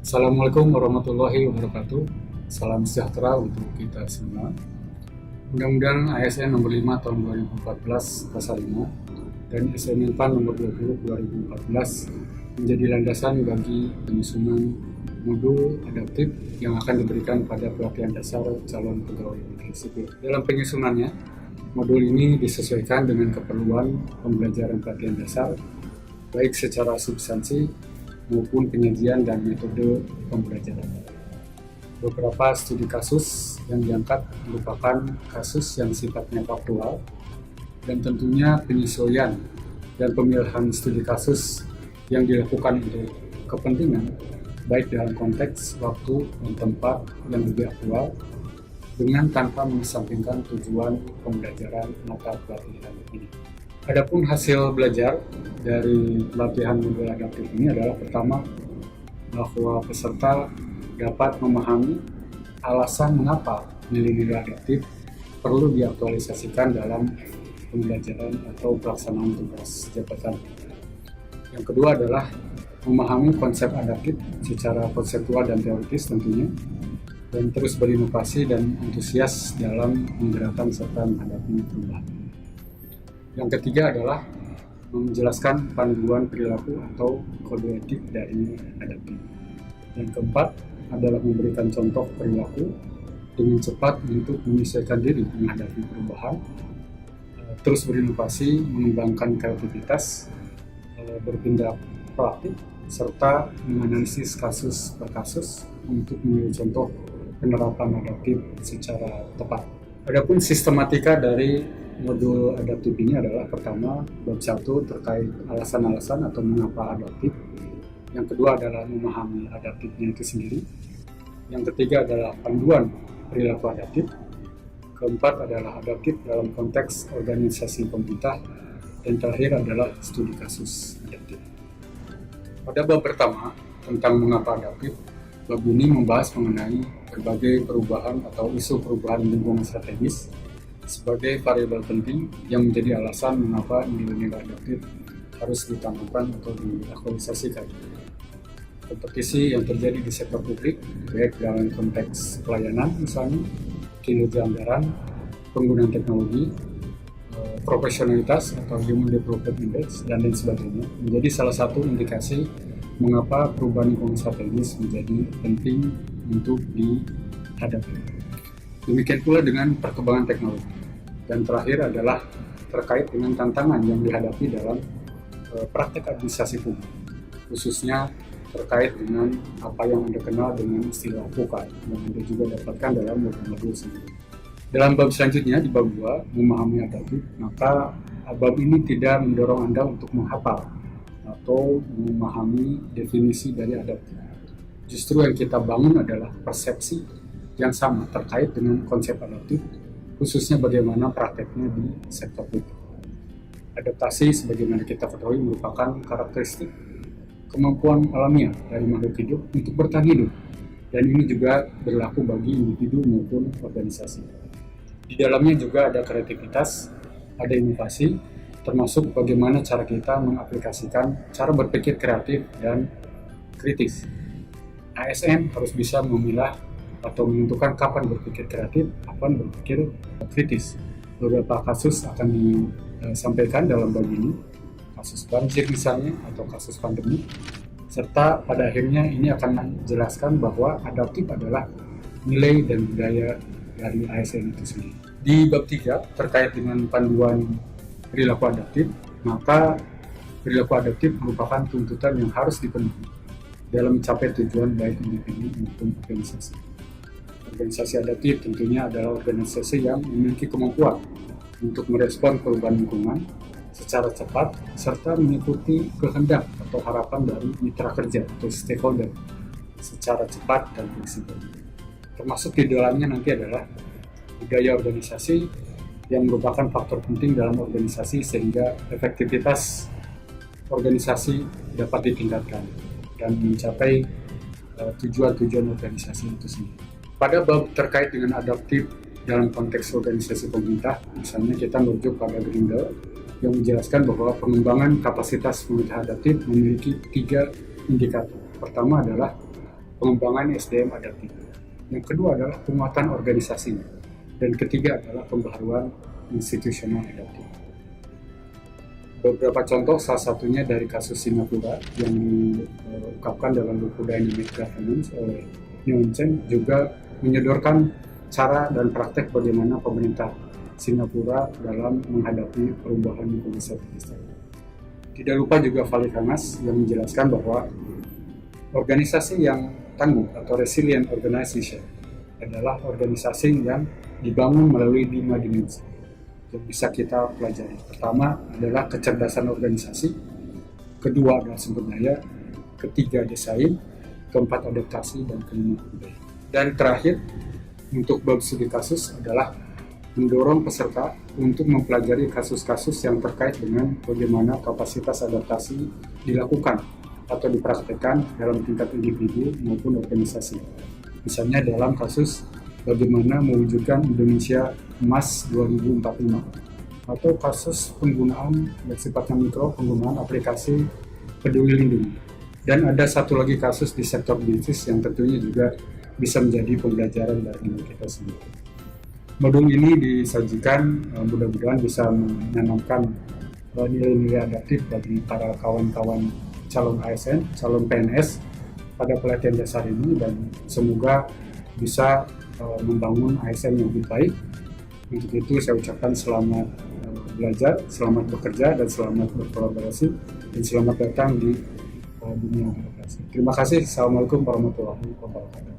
Assalamualaikum warahmatullahi wabarakatuh. Salam sejahtera untuk kita semua. Undang-Undang ASN nomor 5 tahun 2014 pasal 5 dan SN-Inpan nomor 20 2014 menjadi landasan bagi penyusunan modul adaptif yang akan diberikan pada pelatihan dasar calon pegawai negeri sipil. Dalam penyusunannya, modul ini disesuaikan dengan keperluan pembelajaran pelatihan dasar, baik secara substansi maupun penyajian dan metode pembelajaran. Beberapa studi kasus yang diangkat merupakan kasus yang sifatnya faktual dan tentunya penyesuaian dan pemilihan studi kasus yang dilakukan untuk kepentingan baik dalam konteks waktu dan tempat yang lebih aktual dengan tanpa mengesampingkan tujuan pembelajaran mata pelatihan ini. Adapun hasil belajar dari pelatihan modul adaptif ini adalah pertama, bahwa peserta dapat memahami alasan mengapa nilai-nilai adaptif perlu diaktualisasikan dalam pembelajaran atau pelaksanaan tugas jabatan. Yang kedua adalah memahami konsep adaptif secara konseptual dan teoritis tentunya, dan terus berinovasi dan antusias dalam menggerakkan serta menghadapi perubahan. Yang ketiga adalah menjelaskan panduan perilaku atau kode etik dari adaptif. Yang keempat adalah memberikan contoh perilaku dengan cepat untuk menyesuaikan diri menghadapi perubahan, terus berinovasi, mengembangkan kreativitas, bertindak proaktif, serta menganalisis kasus per kasus untuk menjadi contoh penerapan adaptif secara tepat. Adapun sistematika dari modul adaptif ini adalah pertama, bab 1 terkait alasan-alasan atau mengapa adaptif. Yang kedua adalah memahami adaptifnya itu sendiri. Yang ketiga adalah panduan perilaku adaptif. Keempat adalah adaptif dalam konteks organisasi pemerintah. Dan terakhir adalah studi kasus adaptif. Pada bab pertama tentang mengapa adaptif, bab ini membahas mengenai berbagai perubahan atau isu perubahan lingkungan strategis sebagai variabel penting yang menjadi alasan mengapa nilai-nilai adaptif harus ditanamkan atau diaktualisasikan. Kompetisi yang terjadi di sektor publik, baik dalam konteks pelayanan misalnya, kinerja anggaran, penggunaan teknologi, profesionalitas atau Human Development Index, dan lain sebagainya, menjadi salah satu indikasi mengapa perubahan lingkungan strategis menjadi penting untuk dihadapi. Demikian pula dengan perkembangan teknologi. Dan terakhir adalah terkait dengan tantangan yang dihadapi dalam praktek administrasi publik, khususnya terkait dengan apa yang Anda kenal dengan istilah VUCA yang Anda juga dapatkan dalam modul-modul sendiri. Dalam bab selanjutnya, di bab 2, memahami adaptif, maka bab ini tidak mendorong Anda untuk menghafal atau memahami definisi dari adaptif. Justru yang kita bangun adalah persepsi yang sama terkait dengan konsep adaptif, khususnya bagaimana prakteknya di sektor publik. Adaptasi sebagaimana kita ketahui merupakan karakteristik kemampuan alamiah dari makhluk hidup untuk bertahan hidup, dan ini juga berlaku bagi individu maupun organisasi. Di dalamnya juga ada kreativitas, ada inovasi, termasuk bagaimana cara kita mengaplikasikan cara berpikir kreatif dan kritis. ASN harus bisa memilah atau menentukan kapan berpikir kreatif, kapan berpikir kritis. Beberapa kasus akan disampaikan dalam bab ini, kasus banjir misalnya, atau kasus pandemi, serta pada akhirnya ini akan menjelaskan bahwa adaptif adalah nilai dan budaya dari ASN itu sendiri. Di bab 3 terkait dengan panduan perilaku adaptif, maka perilaku adaptif merupakan tuntutan yang harus dipenuhi dalam mencapai tujuan baik individu maupun organisasi. Organisasi adaptif tentunya adalah organisasi yang memiliki kemampuan untuk merespon perubahan lingkungan secara cepat serta mengikuti kehendak atau harapan dari mitra kerja atau stakeholder secara cepat dan fleksibel. Termasuk di dalamnya nanti adalah budaya organisasi yang merupakan faktor penting dalam organisasi sehingga efektivitas organisasi dapat ditingkatkan dan mencapai tujuan-tujuan organisasi itu sendiri. Pada bab terkait dengan adaptif dalam konteks organisasi pemerintah, misalnya kita merujuk pada Grindel yang menjelaskan bahwa pengembangan kapasitas pemerintah adaptif memiliki 3 indikator. Pertama adalah pengembangan SDM adaptif. Yang kedua adalah penguatan organisasinya. Dan ketiga adalah pembaharuan institusional adaptif. Beberapa contoh, salah satunya dari kasus Singapura yang diungkapkan dalam buku Dynamic Governance oleh Nguyen Chen, juga menyodorkan cara dan praktek bagaimana pemerintah Singapura dalam menghadapi perubahan lingkungan digital. Tidak lupa juga Validanas yang menjelaskan bahwa organisasi yang tangguh atau resilient organization adalah organisasi yang dibangun melalui 5 dimensi yang bisa kita pelajari. Pertama adalah kecerdasan organisasi, kedua adalah sumber daya, ketiga desain, keempat adaptasi, dan kelima budaya. Dan terakhir, untuk bab studi kasus adalah mendorong peserta untuk mempelajari kasus-kasus yang terkait dengan bagaimana kapasitas adaptasi dilakukan atau dipraktekkan dalam tingkat individu maupun organisasi. Misalnya dalam kasus bagaimana mewujudkan Indonesia Emas 2045, atau kasus penggunaan yang sifatnya mikro, penggunaan aplikasi Peduli Lindungi. Dan ada satu lagi kasus di sektor bisnis yang tentunya juga bisa menjadi pembelajaran bagi kita semua. Modul ini disajikan mudah-mudahan bisa menanamkan nilai-nilai adaptif bagi para kawan-kawan calon ASN, calon PNS pada pelatihan dasar ini, dan semoga bisa membangun ASN yang lebih baik. Untuk itu saya ucapkan selamat belajar, selamat bekerja, dan selamat berkolaborasi, dan selamat datang di dunia birokrasi. Terima kasih. Assalamualaikum warahmatullahi wabarakatuh.